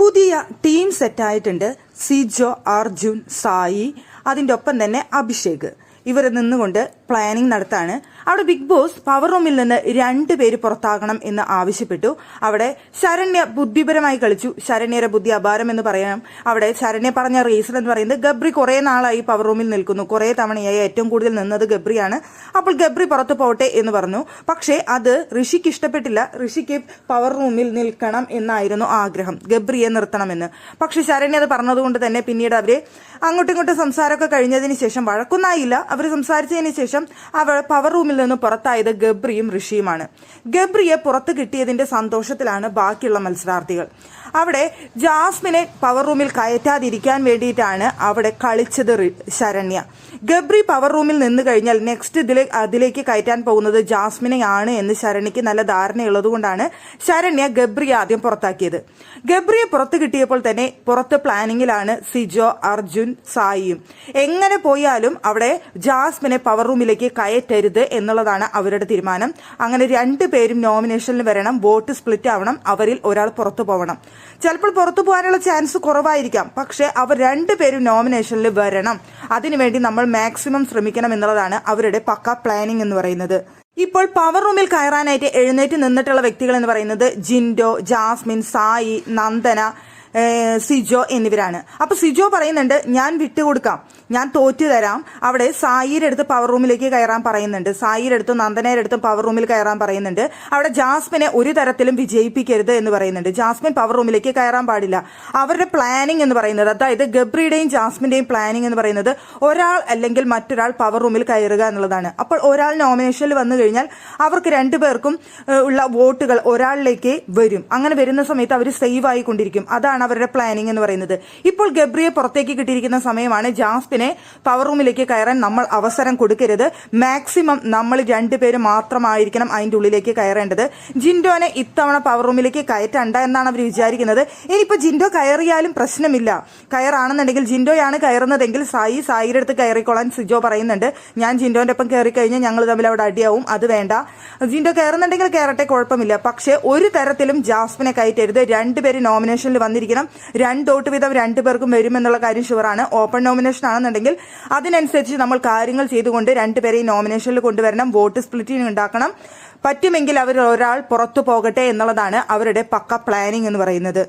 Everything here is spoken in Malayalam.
പുതിയ ടീം സെറ്റായിട്ടുണ്ട്. സിജോ, അർജുൻ, സായി, അതിൻ്റെ ഒപ്പം തന്നെ അഭിഷേക്. ഇവർ നിന്നുകൊണ്ട് പ്ലാനിങ് നടത്താണ്. അവിടെ ബിഗ് ബോസ് പവർ റൂമിൽ നിന്ന് 2 പേര് പുറത്താകണം എന്ന് ആവശ്യപ്പെട്ടു. അവിടെ ശരണ്യ ബുദ്ധിപരമായി കളിച്ചു. ശരണ്യയുടെ ബുദ്ധി അപാരം എന്ന് പറയാം. അവിടെ ശരണ്യ പറഞ്ഞ റീസൺ എന്ന് പറയുന്നത് ഗബ്രി കുറെ നാളായി പവർ റൂമിൽ നിൽക്കുന്നു, കുറെ തവണയായി ഏറ്റവും കൂടുതൽ നിന്നത് ഗബ്രിയാണ്, അപ്പോൾ ഗബ്രി പുറത്തു പോട്ടെ എന്ന് പറഞ്ഞു. പക്ഷേ അത് ഋഷിക്ക് ഇഷ്ടപ്പെട്ടില്ല. ഋഷിക്ക് പവർ റൂമിൽ നിൽക്കണം എന്നായിരുന്നു ആഗ്രഹം, ഗബ്രിയെ നിർത്തണമെന്ന്. പക്ഷെ ശരണ്യ അത് പറഞ്ഞതുകൊണ്ട് തന്നെ പിന്നീട് അവര് അങ്ങോട്ടും ഇങ്ങോട്ടും സംസാരമൊക്കെ കഴിഞ്ഞതിന് ശേഷം, വഴക്കൊന്നായില്ല, അവർ സംസാരിച്ചതിന് ശേഷം അവർ പവർ റൂമിൽ നിന്ന് പുറത്തായത് ഗബ്രിയും ഋഷിയുമാണ്. ഗബ്രിയെ പുറത്ത് കിട്ടിയതിന്റെ സന്തോഷത്തിലാണ് ബാക്കിയുള്ള മത്സരാർത്ഥികൾ. അവിടെ ജാസ്മിനെ പവർ റൂമിൽ കയറ്റാതിരിക്കാൻ വേണ്ടിയിട്ടാണ് അവിടെ കളിച്ചത് ശരണ്യ. ഗബ്രി പവർ റൂമിൽ നിന്ന് കഴിഞ്ഞാൽ നെക്സ്റ്റ് അതിലേക്ക് കയറ്റാൻ പോകുന്നത് ജാസ്മിനെയാണ് എന്ന് ശരണ്യക്ക് നല്ല ധാരണയുള്ളത് കൊണ്ടാണ് ശരണ്യ ഗബ്രിയെ ആദ്യം പുറത്താക്കിയത്. ഗബ്രിയെ പുറത്ത് കിട്ടിയപ്പോൾ തന്നെ പുറത്ത് പ്ലാനിങ്ങിലാണ് സിജോ, അർജുൻ, സായിയും. എങ്ങനെ പോയാലും അവിടെ ജാസ്മിനെ പവർ റൂമിലേക്ക് കയറ്റരുത് എന്നുള്ളതാണ് അവരുടെ തീരുമാനം. അങ്ങനെ 2 പേരും നോമിനേഷനിൽ വരണം, വോട്ട് സ്പ്ലിറ്റ് ആവണം, അവരിൽ ഒരാൾ പുറത്തു പോകണം. ചിലപ്പോൾ പുറത്തു പോകാനുള്ള ചാൻസ് കുറവായിരിക്കാം, പക്ഷെ അവർ 2 പേരും നോമിനേഷനിൽ വരണം. അതിനുവേണ്ടി നമ്മൾ മാക്സിമം ശ്രമിക്കണം എന്നുള്ളതാണ് അവരുടെ പക്ക പ്ലാനിങ് എന്ന് പറയുന്നത്. ഇപ്പോൾ പവർ റൂമിൽ കയറാനായിട്ട് എഴുന്നേറ്റ് നിന്നിട്ടുള്ള വ്യക്തികൾ എന്ന് പറയുന്നത് ജിൻഡോ, ജാസ്മിൻ, സായി, നന്ദന, സിജോ എന്നിവരാണ്. അപ്പൊ സിജോ പറയുന്നുണ്ട്, ഞാൻ വിട്ടുകൊടുക്കാം, ഞാൻ തോറ്റു തരാം. അവിടെ സായിയുടെ അടുത്ത് പവർ റൂമിലേക്ക് കയറാൻ പറയുന്നുണ്ട്, സായിയുടെ അടുത്തും നന്ദനയുടെ അടുത്തും പവർ റൂമിൽ കയറാൻ പറയുന്നുണ്ട്. അവിടെ ജാസ്മിനെ ഒരു തരത്തിലും വിജയിപ്പിക്കരുത് എന്ന് പറയുന്നുണ്ട്. ജാസ്മിൻ പവർ റൂമിലേക്ക് കയറാൻ പാടില്ല. അവരുടെ പ്ലാനിങ് എന്ന് പറയുന്നത്, അതായത് ഗബ്രിയുടെയും ജാസ്മിന്റെയും പ്ലാനിങ് എന്ന് പറയുന്നത് ഒരാൾ അല്ലെങ്കിൽ മറ്റൊരാൾ പവർ റൂമിൽ കയറുക എന്നുള്ളതാണ്. അപ്പോൾ ഒരാൾ നോമിനേഷനിൽ വന്നു കഴിഞ്ഞാൽ അവർക്ക് 2 പേർക്കും ഉള്ള വോട്ടുകൾ ഒരാളിലേക്ക് വരും. അങ്ങനെ വരുന്ന സമയത്ത് അവർ സേവ് ആയിക്കൊണ്ടിരിക്കും. അതാണ് അവരുടെ പ്ലാനിങ് എന്ന് പറയുന്നത്. ഇപ്പോൾ ഗബ്രിയെ പുറത്തേക്ക് കിട്ടിയിരിക്കുന്ന സമയമാണ്. ജാസ്മിനെ പവർ റൂമിലേക്ക് കയറാൻ നമ്മൾ അവസരം കൊടുക്കരുത്. മാക്സിമം നമ്മൾ 2 പേര് മാത്രമായിരിക്കണം അതിന്റെ ഉള്ളിലേക്ക് കയറേണ്ടത്. ജിൻഡോനെ ഇത്തവണ പവർ റൂമിലേക്ക് കയറ്റണ്ട എന്നാണ് അവർ വിചാരിക്കുന്നത്. ഇനിയിപ്പോ ജിൻഡോ കയറിയാലും പ്രശ്നമില്ല. കയറാണെന്നുണ്ടെങ്കിൽ ജിൻഡോയാണ് കയറുന്നതെങ്കിൽ സായിയുടെ അടുത്ത് കയറിക്കോളാൻ സിജോ പറയുന്നുണ്ട്. ഞാൻ ജിൻഡോന്റെ ഒപ്പം കയറി കഴിഞ്ഞാൽ ഞങ്ങൾ തമ്മിൽ അവിടെ അടിയാവും, അത് വേണ്ട. ജിൻഡോ കയറുന്നുണ്ടെങ്കിൽ കയറട്ടെ, കുഴപ്പമില്ല. പക്ഷെ ഒരു തരത്തിലും ജാസ്മിനെ കയറ്റരുത്. 2 പേര് നോമിനേഷനിൽ വന്നിരിക്കണം. 2 വോട്ട് വീതം 2 പേർക്കും വരുമെന്നുള്ള കാര്യം ഷുവറാണ്. ഓപ്പൺ നോമിനേഷൻ ആണെന്നുണ്ടെങ്കിൽ അതിനനുസരിച്ച് നമ്മൾ കാര്യങ്ങൾ ചെയ്തുകൊണ്ട് 2 പേരെയും നോമിനേഷനിൽ കൊണ്ടുവരണം. വോട്ട് സ്പ്ലിറ്റിംഗ് ഉണ്ടാക്കണം. പറ്റുമെങ്കിൽ അവർ ഒരാൾ പുറത്തു പോകട്ടെ എന്നുള്ളതാണ് അവരുടെ പക്ക പ്ലാനിങ് എന്ന് പറയുന്നത്.